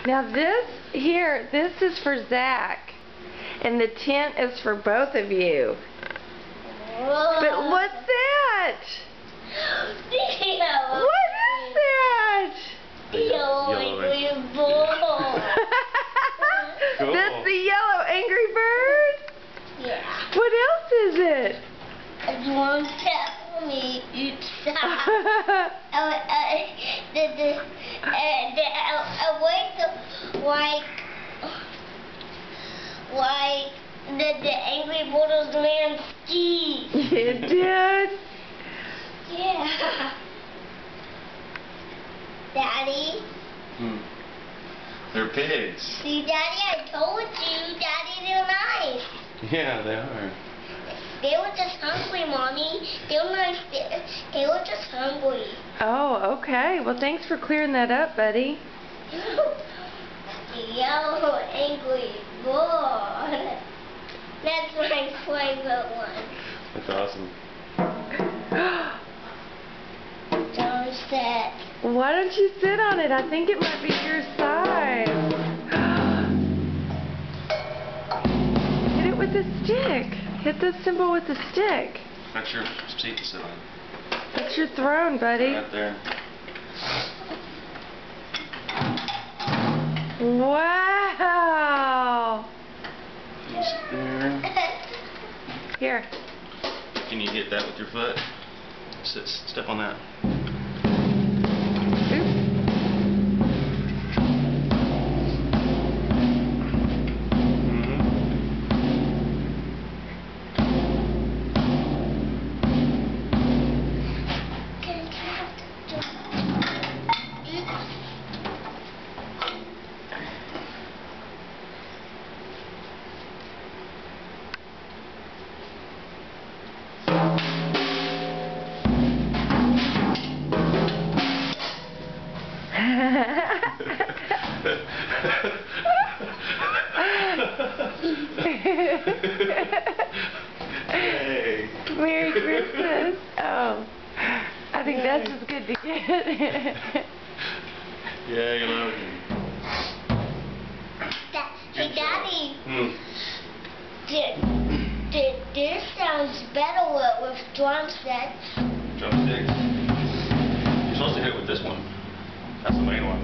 Now this here, this is for Zach. And the tent is for both of you. But what's that? What is that? Yellow angry bird. Cool. That's the yellow angry bird? Yeah. What else is it? You won't tell me. It's I wake up like the angry Borderlands ski. You did? Yeah. Daddy? They're pigs. See, Daddy, I told you. Daddy, they're nice. Yeah, they are. They were just hungry, Mommy. They were nice. They were just hungry. Oh, okay. Well, thanks for clearing that up, buddy. The yellow angry bird. That's my favorite one. That's awesome. John said. Why don't you sit on it? I think it might be your size. Hit it with a stick. Hit the symbol with the stick. That's your seat to sit on. That's your throne, buddy. Right there. Wow. You sit there. Here. Can you hit that with your foot? Step on that. Hey. Merry Christmas. Oh, I think that's as good to get. Yeah, you love him. Hey, Daddy. This sounds better with drumsticks. Drumsticks? You're supposed to hit with this one. That's the main one.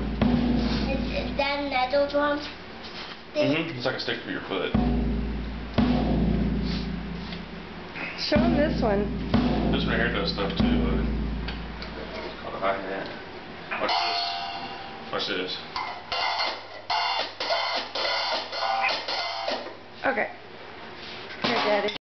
Is that another drumstick? It's like a stick for your foot. Show him this one. This one here does stuff too. It's called a hi-hat. Watch this. Watch this. Okay. Here, Daddy.